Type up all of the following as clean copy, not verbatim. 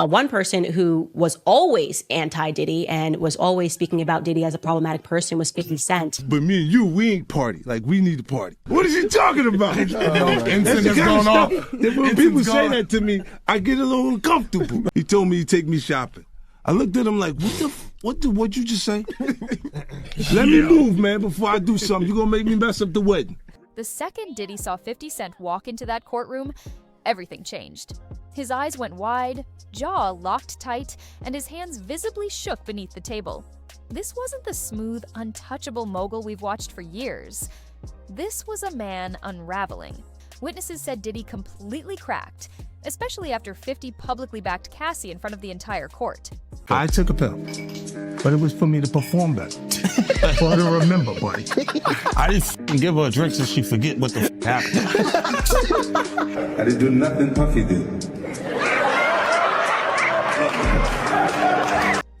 One person who was always anti-Diddy and was always speaking about Diddy as a problematic person was 50 Cent. But me and you, we ain't party. Like, we need to party. What is he talking about? Incense is going off. When people say that to me, I get a little uncomfortable. He told me he'd take me shopping. I looked at him like, what'd you just say? Let me move, man, before I do something. You gonna make me mess up the wedding. The second Diddy saw 50 Cent walk into that courtroom, everything changed. His eyes went wide, jaw locked tight, and his hands visibly shook beneath the table. This wasn't the smooth, untouchable mogul we've watched for years. This was a man unraveling. Witnesses said Diddy completely cracked, especially after 50 publicly backed Cassie in front of the entire court. I took a pill, but it was for me to perform better. For her to remember, buddy. I didn't give her a drink so she forget what the happened. I didn't do nothing Puffy did.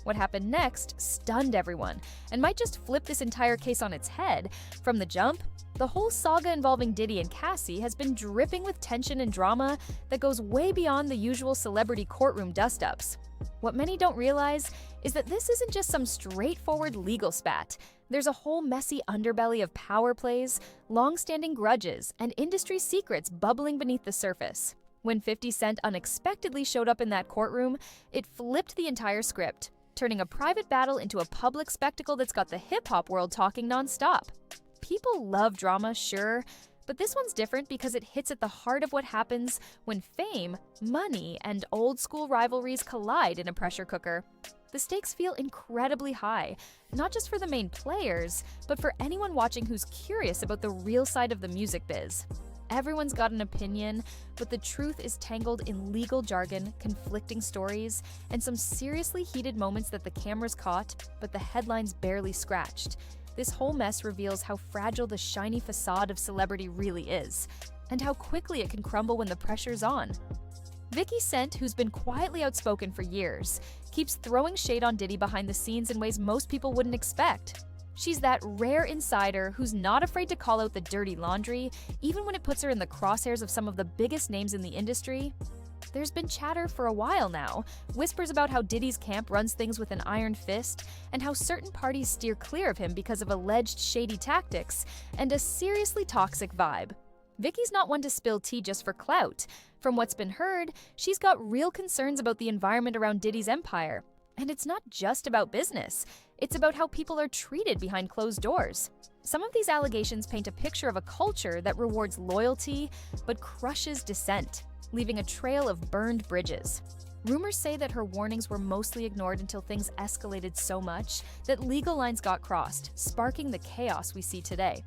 What happened next stunned everyone and might just flip this entire case on its head. From the jump, the whole saga involving Diddy and Cassie has been dripping with tension and drama that goes way beyond the usual celebrity courtroom dust-ups. What many don't realize is that this isn't just some straightforward legal spat. There's a whole messy underbelly of power plays, long-standing grudges, and industry secrets bubbling beneath the surface. When 50 Cent unexpectedly showed up in that courtroom, it flipped the entire script, turning a private battle into a public spectacle that's got the hip-hop world talking non-stop. People love drama, sure, but this one's different because it hits at the heart of what happens when fame, money, and old-school rivalries collide in a pressure cooker. The stakes feel incredibly high, not just for the main players, but for anyone watching who's curious about the real side of the music biz. Everyone's got an opinion, but the truth is tangled in legal jargon, conflicting stories, and some seriously heated moments that the cameras caught, but the headlines barely scratched. This whole mess reveals how fragile the shiny facade of celebrity really is, and how quickly it can crumble when the pressure's on. 50 Cent, who's been quietly outspoken for years, keeps throwing shade on Diddy behind the scenes in ways most people wouldn't expect. She's that rare insider who's not afraid to call out the dirty laundry, even when it puts her in the crosshairs of some of the biggest names in the industry. There's been chatter for a while now, whispers about how Diddy's camp runs things with an iron fist, and how certain parties steer clear of him because of alleged shady tactics and a seriously toxic vibe. Vicky's not one to spill tea just for clout. From what's been heard, she's got real concerns about the environment around Diddy's empire. And it's not just about business. It's about how people are treated behind closed doors. Some of these allegations paint a picture of a culture that rewards loyalty but crushes dissent, leaving a trail of burned bridges. Rumors say that her warnings were mostly ignored until things escalated so much that legal lines got crossed, sparking the chaos we see today.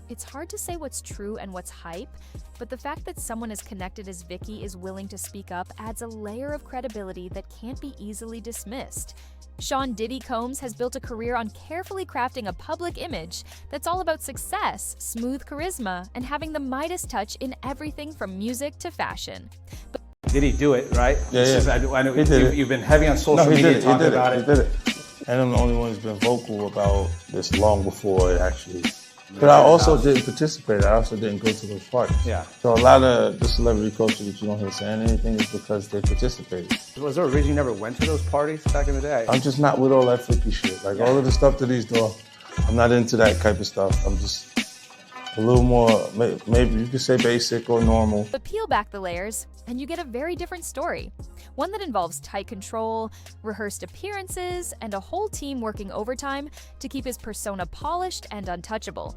It's hard to say what's true and what's hype, but the fact that someone as connected as Vicky is willing to speak up adds a layer of credibility that can't be easily dismissed. Sean Diddy Combs has built a career on carefully crafting a public image that's all about success, smooth charisma, and having the Midas touch in everything from music to fashion. Did he do it, right? Yeah. I know you've been heavy on social media talking about it. He did it. And I'm the only one who's been vocal about this long before it actually. But I also didn't participate. I also didn't go to those parties. Yeah. So a lot of the celebrity culture that you don't hear saying anything is because they participated. Was there a reason you never went to those parties back in the day? I'm just not with all that flippy shit. Like all of the stuff that he's doing, I'm not into that type of stuff. I'm just a little more, maybe you could say basic or normal. But peel back the layers, and you get a very different story. One that involves tight control, rehearsed appearances, and a whole team working overtime to keep his persona polished and untouchable.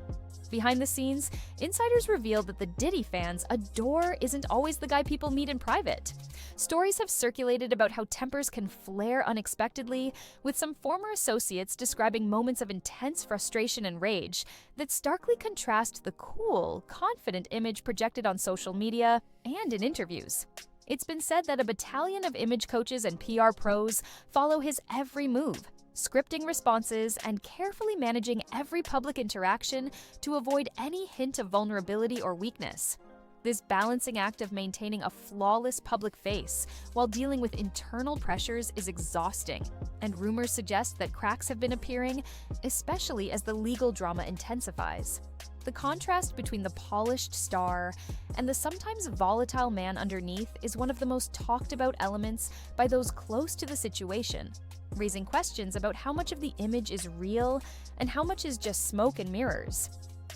Behind the scenes, insiders reveal that the Diddy fans adore isn't always the guy people meet in private. Stories have circulated about how tempers can flare unexpectedly, with some former associates describing moments of intense frustration and rage that starkly contrast the cool, confident image projected on social media and in interviews. It's been said that a battalion of image coaches and PR pros follow his every move, scripting responses and carefully managing every public interaction to avoid any hint of vulnerability or weakness. This balancing act of maintaining a flawless public face while dealing with internal pressures is exhausting, and rumors suggest that cracks have been appearing, especially as the legal drama intensifies. The contrast between the polished star and the sometimes volatile man underneath is one of the most talked about elements by those close to the situation, raising questions about how much of the image is real and how much is just smoke and mirrors.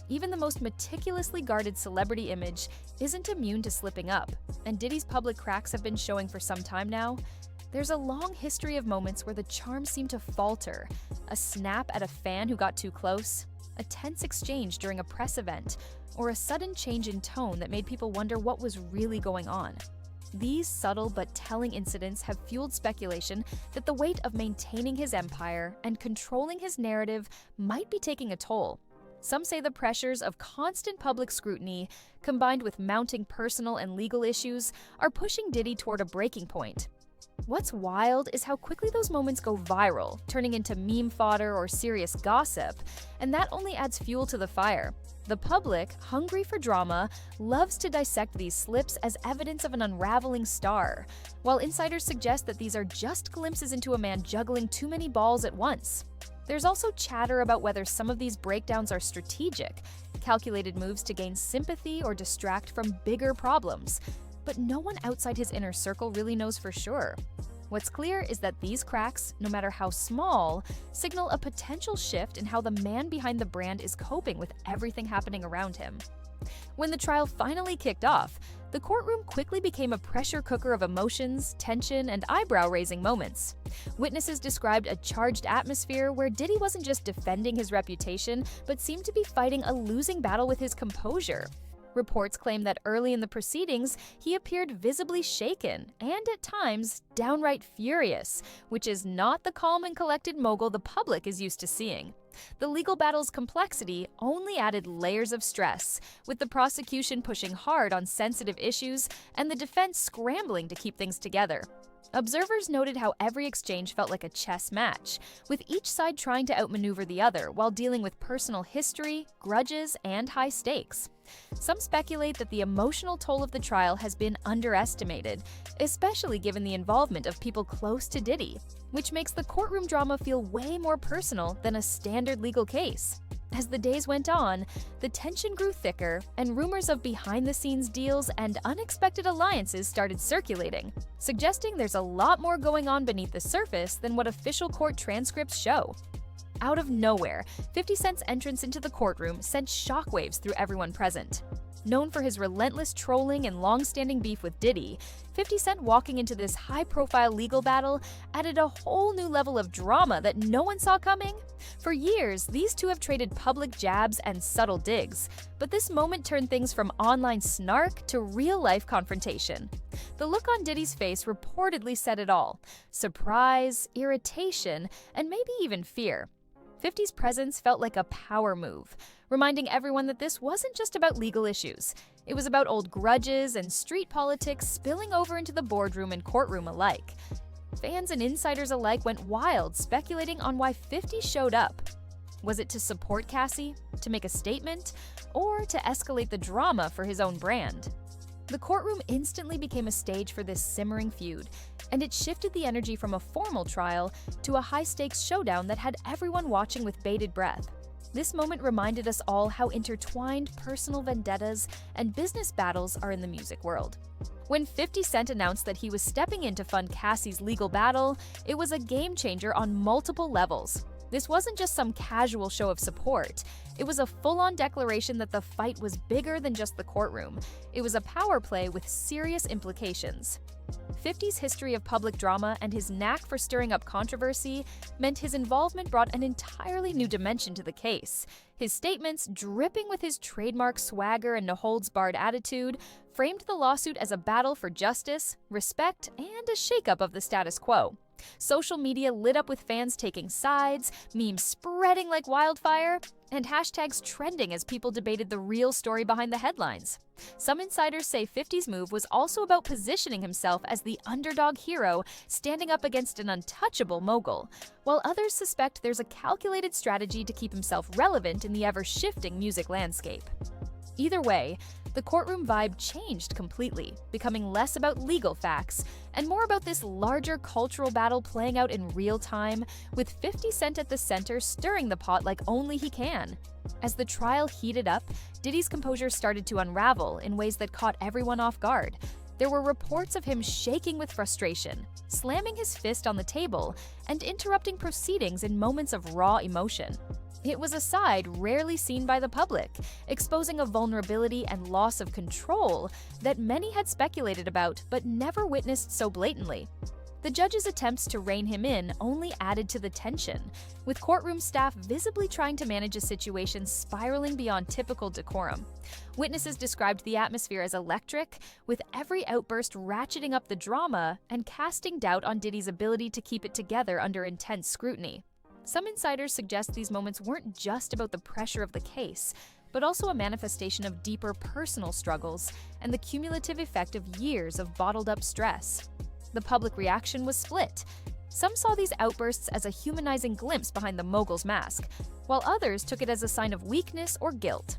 Even the most meticulously guarded celebrity image isn't immune to slipping up, and Diddy's public cracks have been showing for some time now. There's a long history of moments where the charm seemed to falter, a snap at a fan who got too close, a tense exchange during a press event, or a sudden change in tone that made people wonder what was really going on. These subtle but telling incidents have fueled speculation that the weight of maintaining his empire and controlling his narrative might be taking a toll. Some say the pressures of constant public scrutiny, combined with mounting personal and legal issues, are pushing Diddy toward a breaking point. What's wild is how quickly those moments go viral, turning into meme fodder or serious gossip, and that only adds fuel to the fire. The public, hungry for drama, loves to dissect these slips as evidence of an unraveling star, while insiders suggest that these are just glimpses into a man juggling too many balls at once. There's also chatter about whether some of these breakdowns are strategic, calculated moves to gain sympathy or distract from bigger problems. But no one outside his inner circle really knows for sure. What's clear is that these cracks, no matter how small, signal a potential shift in how the man behind the brand is coping with everything happening around him. When the trial finally kicked off, the courtroom quickly became a pressure cooker of emotions, tension, and eyebrow-raising moments. Witnesses described a charged atmosphere where Diddy wasn't just defending his reputation, but seemed to be fighting a losing battle with his composure. Reports claim that early in the proceedings, he appeared visibly shaken and, at times, downright furious, which is not the calm and collected mogul the public is used to seeing. The legal battle's complexity only added layers of stress, with the prosecution pushing hard on sensitive issues and the defense scrambling to keep things together. Observers noted how every exchange felt like a chess match, with each side trying to outmaneuver the other while dealing with personal history, grudges, and high stakes. Some speculate that the emotional toll of the trial has been underestimated, especially given the involvement of people close to Diddy, which makes the courtroom drama feel way more personal than a standard legal case. As the days went on, the tension grew thicker, and rumors of behind-the-scenes deals and unexpected alliances started circulating, suggesting there's a lot more going on beneath the surface than what official court transcripts show. Out of nowhere, 50 Cent's entrance into the courtroom sent shockwaves through everyone present. Known for his relentless trolling and long-standing beef with Diddy, 50 Cent walking into this high-profile legal battle added a whole new level of drama that no one saw coming. For years, these two have traded public jabs and subtle digs, but this moment turned things from online snark to real-life confrontation. The look on Diddy's face reportedly said it all: surprise, irritation, and maybe even fear. 50's presence felt like a power move, reminding everyone that this wasn't just about legal issues. It was about old grudges and street politics spilling over into the boardroom and courtroom alike. Fans and insiders alike went wild, speculating on why 50 showed up. Was it to support Cassie, to make a statement, or to escalate the drama for his own brand? The courtroom instantly became a stage for this simmering feud, and it shifted the energy from a formal trial to a high-stakes showdown that had everyone watching with bated breath. This moment reminded us all how intertwined personal vendettas and business battles are in the music world. When 50 Cent announced that he was stepping in to fund Cassie's legal battle, it was a game-changer on multiple levels. This wasn't just some casual show of support. It was a full-on declaration that the fight was bigger than just the courtroom. It was a power play with serious implications. 50's history of public drama and his knack for stirring up controversy meant his involvement brought an entirely new dimension to the case. His statements, dripping with his trademark swagger and no-holds-barred attitude, framed the lawsuit as a battle for justice, respect, and a shakeup of the status quo. Social media lit up with fans taking sides, memes spreading like wildfire, and hashtags trending as people debated the real story behind the headlines. Some insiders say 50's move was also about positioning himself as the underdog hero standing up against an untouchable mogul, while others suspect there's a calculated strategy to keep himself relevant in the ever-shifting music landscape. Either way, the courtroom vibe changed completely, becoming less about legal facts and more about this larger cultural battle playing out in real time, with 50 Cent at the center stirring the pot like only he can. As the trial heated up, Diddy's composure started to unravel in ways that caught everyone off guard. There were reports of him shaking with frustration, slamming his fist on the table, and interrupting proceedings in moments of raw emotion. It was a side rarely seen by the public, exposing a vulnerability and loss of control that many had speculated about but never witnessed so blatantly. The judge's attempts to rein him in only added to the tension, with courtroom staff visibly trying to manage a situation spiraling beyond typical decorum. Witnesses described the atmosphere as electric, with every outburst ratcheting up the drama and casting doubt on Diddy's ability to keep it together under intense scrutiny. Some insiders suggest these moments weren't just about the pressure of the case, but also a manifestation of deeper personal struggles and the cumulative effect of years of bottled-up stress. The public reaction was split. Some saw these outbursts as a humanizing glimpse behind the mogul's mask, while others took it as a sign of weakness or guilt.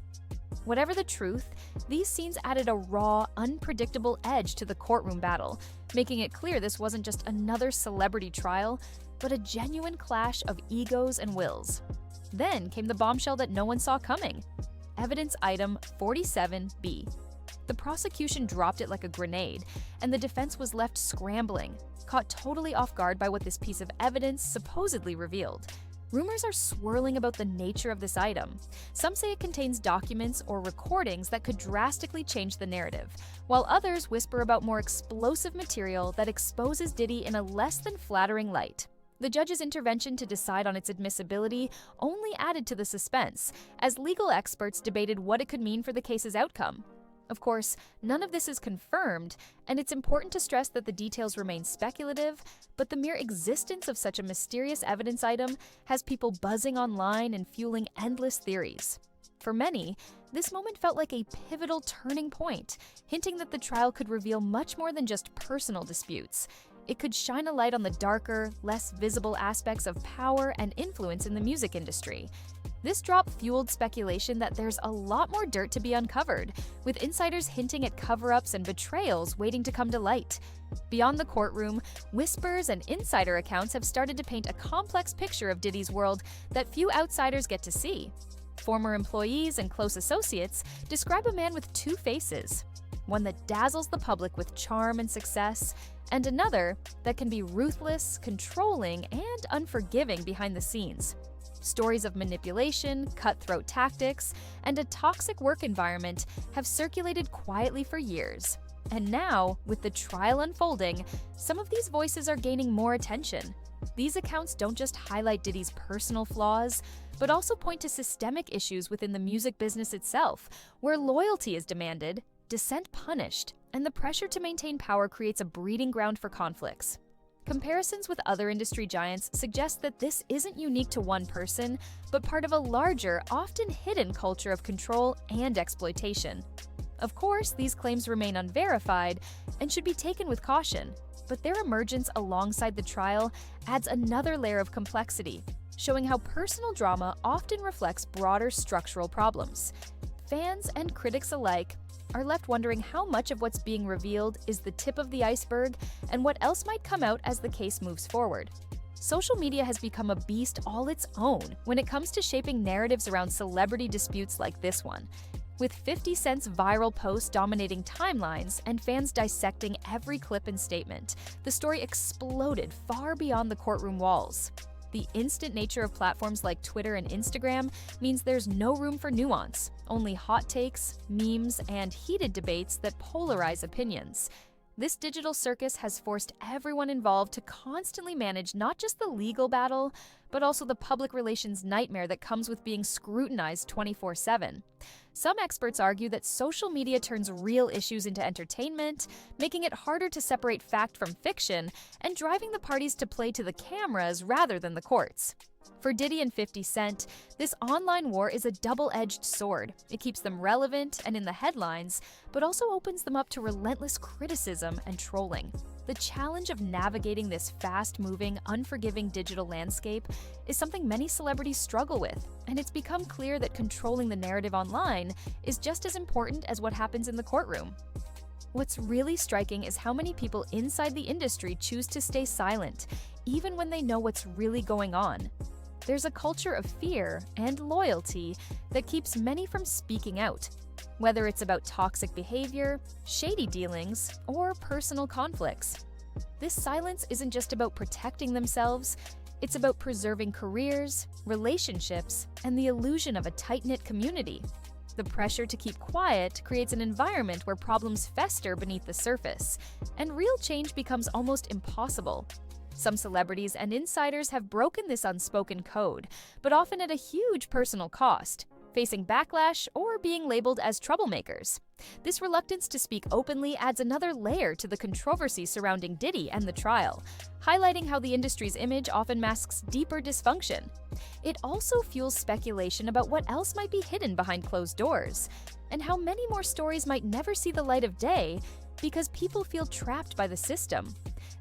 Whatever the truth, these scenes added a raw, unpredictable edge to the courtroom battle, making it clear this wasn't just another celebrity trial, but a genuine clash of egos and wills. Then came the bombshell that no one saw coming. Evidence item 47B. The prosecution dropped it like a grenade, and the defense was left scrambling, caught totally off guard by what this piece of evidence supposedly revealed. Rumors are swirling about the nature of this item. Some say it contains documents or recordings that could drastically change the narrative, while others whisper about more explosive material that exposes Diddy in a less than flattering light. The judge's intervention to decide on its admissibility only added to the suspense, as legal experts debated what it could mean for the case's outcome. Of course, none of this is confirmed, and it's important to stress that the details remain speculative, but the mere existence of such a mysterious evidence item has people buzzing online and fueling endless theories. For many, this moment felt like a pivotal turning point, hinting that the trial could reveal much more than just personal disputes. It could shine a light on the darker, less visible aspects of power and influence in the music industry. This drop fueled speculation that there's a lot more dirt to be uncovered, with insiders hinting at cover-ups and betrayals waiting to come to light. Beyond the courtroom, whispers and insider accounts have started to paint a complex picture of Diddy's world that few outsiders get to see. Former employees and close associates describe a man with two faces, one that dazzles the public with charm and success, and another that can be ruthless, controlling, and unforgiving behind the scenes. Stories of manipulation, cutthroat tactics, and a toxic work environment have circulated quietly for years. And now, with the trial unfolding, some of these voices are gaining more attention. These accounts don't just highlight Diddy's personal flaws, but also point to systemic issues within the music business itself, where loyalty is demanded, dissent punished, and the pressure to maintain power creates a breeding ground for conflicts. Comparisons with other industry giants suggest that this isn't unique to one person, but part of a larger, often hidden culture of control and exploitation. Of course, these claims remain unverified and should be taken with caution, but their emergence alongside the trial adds another layer of complexity, showing how personal drama often reflects broader structural problems. Fans and critics alike are left wondering how much of what's being revealed is the tip of the iceberg and what else might come out as the case moves forward. Social media has become a beast all its own when it comes to shaping narratives around celebrity disputes like this one. With 50 Cent's viral posts dominating timelines and fans dissecting every clip and statement, the story exploded far beyond the courtroom walls. The instant nature of platforms like Twitter and Instagram means there's no room for nuance, only hot takes, memes, and heated debates that polarize opinions. This digital circus has forced everyone involved to constantly manage not just the legal battle, but also the public relations nightmare that comes with being scrutinized 24/7. Some experts argue that social media turns real issues into entertainment, making it harder to separate fact from fiction, and driving the parties to play to the cameras rather than the courts. For Diddy and 50 Cent, this online war is a double-edged sword. It keeps them relevant and in the headlines, but also opens them up to relentless criticism and trolling. The challenge of navigating this fast-moving, unforgiving digital landscape is something many celebrities struggle with, and it's become clear that controlling the narrative online is just as important as what happens in the courtroom. What's really striking is how many people inside the industry choose to stay silent, even when they know what's really going on. There's a culture of fear and loyalty that keeps many from speaking out, whether it's about toxic behavior, shady dealings, or personal conflicts. This silence isn't just about protecting themselves, it's about preserving careers, relationships, and the illusion of a tight-knit community. The pressure to keep quiet creates an environment where problems fester beneath the surface, and real change becomes almost impossible. Some celebrities and insiders have broken this unspoken code, but often at a huge personal cost, facing backlash or being labeled as troublemakers. This reluctance to speak openly adds another layer to the controversy surrounding Diddy and the trial, highlighting how the industry's image often masks deeper dysfunction. It also fuels speculation about what else might be hidden behind closed doors, and how many more stories might never see the light of day because people feel trapped by the system.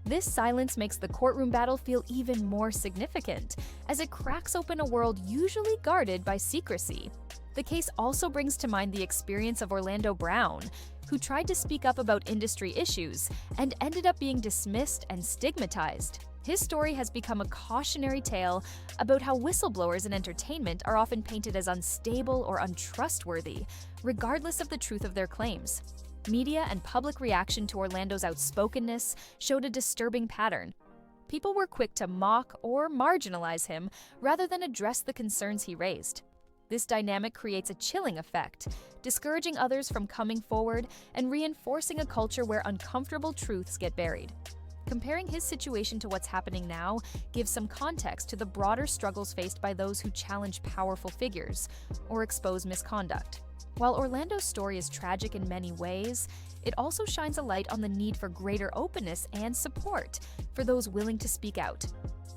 This silence makes the courtroom battle feel even more significant, as it cracks open a world usually guarded by secrecy. The case also brings to mind the experience of Orlando Brown, who tried to speak up about industry issues and ended up being dismissed and stigmatized. His story has become a cautionary tale about how whistleblowers in entertainment are often painted as unstable or untrustworthy, regardless of the truth of their claims. Media and public reaction to Orlando's outspokenness showed a disturbing pattern. People were quick to mock or marginalize him rather than address the concerns he raised. This dynamic creates a chilling effect, discouraging others from coming forward and reinforcing a culture where uncomfortable truths get buried. Comparing his situation to what's happening now gives some context to the broader struggles faced by those who challenge powerful figures or expose misconduct. While Orlando's story is tragic in many ways, it also shines a light on the need for greater openness and support for those willing to speak out.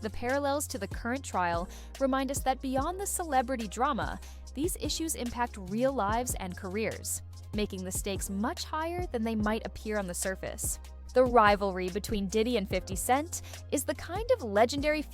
The parallels to the current trial remind us that beyond the celebrity drama, these issues impact real lives and careers, making the stakes much higher than they might appear on the surface. The rivalry between Diddy and 50 Cent is the kind of legendary